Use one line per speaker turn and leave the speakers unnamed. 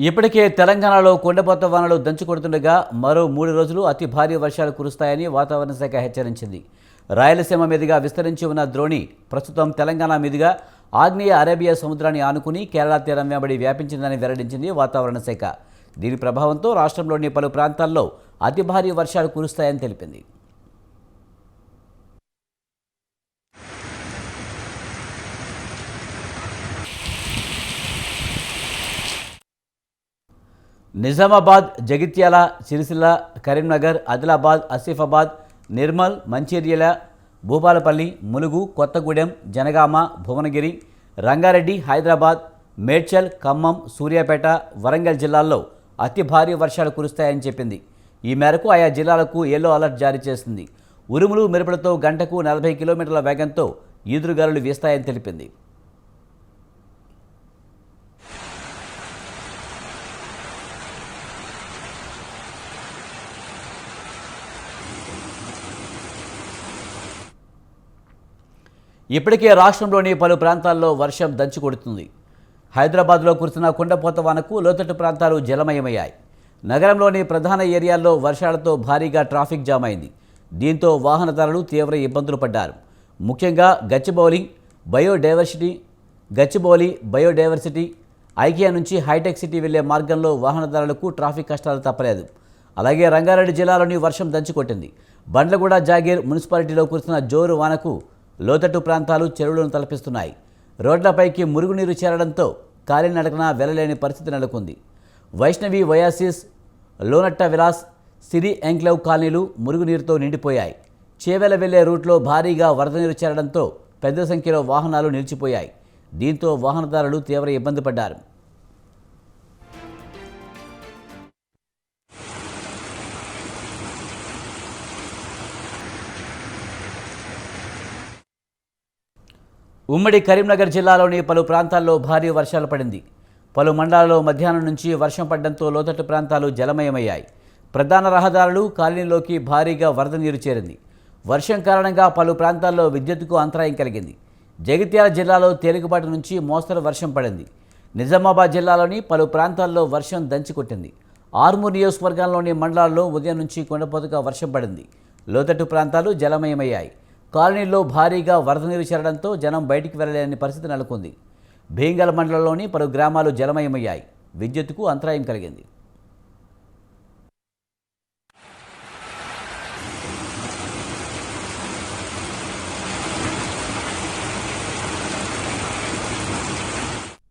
ఇప్పటికే తెలంగాణలో కుండపోత వానలు దంచుకొడుతుండగా మరో 3 రోజులు అతి భారీ వర్షాలు కురుస్తాయని వాతావరణ శాఖ హెచ్చరించింది. రాయలసీమ మీదుగా విస్తరించి ఉన్న ద్రోణి ప్రస్తుతం తెలంగాణ మీదుగా ఆగ్నేయ అరేబియా సముద్రాన్ని ఆనుకుని కేరళ తీరం వెంబడి వ్యాపించిందని వెల్లడించింది వాతావరణ శాఖ. దీని ప్రభావంతో రాష్ట్రంలోని పలు ప్రాంతాల్లో అతి భారీ వర్షాలు కురుస్తాయని తెలిపింది. నిజామాబాద్, జగిత్యాల, సిరిసిల్ల, కరీంనగర్, ఆదిలాబాద్, ఆసిఫాబాద్, నిర్మల్, మంచిర్యాల, భూపాలపల్లి, ములుగు, కొత్తగూడెం, జనగామ, భువనగిరి, రంగారెడ్డి, హైదరాబాద్, మేడ్చల్, ఖమ్మం, సూర్యాపేట, వరంగల్ జిల్లాల్లో అతి భారీ వర్షాలు కురుస్తాయని చెప్పింది. ఈ మేరకు ఆయా జిల్లాలకు యెల్లో అలర్ట్ జారీ చేసింది. ఉరుములు, మెరుపులతో గంటకు 40 కిలోమీటర్ల వేగంతో ఈదురుగాలులు వీస్తాయని తెలిపింది. ఇప్పటికే రాష్ట్రంలోని పలు ప్రాంతాల్లో వర్షం దంచుకొడుతుంది. హైదరాబాద్లో కురిసిన కుండపోత వానకు లోతట్టు ప్రాంతాలు జలమయమయ్యాయి. నగరంలోని ప్రధాన ఏరియాల్లో వర్షాలతో భారీగా ట్రాఫిక్ జామ్ అయింది. దీంతో వాహనదారులు తీవ్ర ఇబ్బందులు పడ్డారు. ముఖ్యంగా గచ్చిబౌలి బయోడైవర్సిటీ ఐకియా నుంచి హైటెక్ సిటీ వెళ్లే మార్గంలో వాహనదారులకు ట్రాఫిక్ కష్టాలు తప్పలేదు. అలాగే రంగారెడ్డి జిల్లాలోని వర్షం దంచుకొట్టింది. బండ్లగూడ, జాగీర్ మున్సిపాలిటీలో కురిసిన జోరు వానకు లోతట్టు ప్రాంతాలు చెరువులను తలపిస్తున్నాయి. రోడ్లపైకి మురుగునీరు చేరడంతో కాలినడకన వెళ్లలేని పరిస్థితి నెలకొంది. వైష్ణవి, వయాసిస్, లోనట్ట విలాస్, సిరి ఎంక్లవ్ కాలనీలు మురుగునీరుతో నిండిపోయాయి. చేవెల వెళ్లే రూట్లో భారీగా వరద నీరు చేరడంతో పెద్ద సంఖ్యలో వాహనాలు నిలిచిపోయాయి. దీంతో వాహనదారులు తీవ్ర ఇబ్బంది పడ్డారు. ఉమ్మడి కరీంనగర్ జిల్లాలోని పలు ప్రాంతాల్లో భారీ వర్షాలు పడింది. పలు మండలాల్లో మధ్యాహ్నం నుంచి వర్షం పడడంతో లోతట్టు ప్రాంతాలు జలమయమయ్యాయి. ప్రధాన రహదారులు, కాలనీలోకి భారీగా వరద నీరు చేరింది. వర్షం కారణంగా పలు ప్రాంతాల్లో విద్యుత్తుకు అంతరాయం కలిగింది. జగిత్యాల జిల్లాలో తేలికపాటి నుంచి మోస్తరు వర్షం పడింది. నిజామాబాద్ జిల్లాలోని పలు ప్రాంతాల్లో వర్షం దంచికొట్టింది. ఆర్మూర్ నియోజకవర్గంలోని మండలాల్లో ఉదయం నుంచి కుండపోతగా వర్షం పడింది. లోతట్టు ప్రాంతాలు జలమయమయ్యాయి. కాలనీల్లో భారీగా వరద నీరు చేరడంతో జనం బయటికి వెళ్లలేని పరిస్థితి నెలకొంది. భీంగల్ మండలంలోని పలు గ్రామాలు జలమయమయ్యాయి. విద్యుత్తుకు అంతరాయం కలిగింది.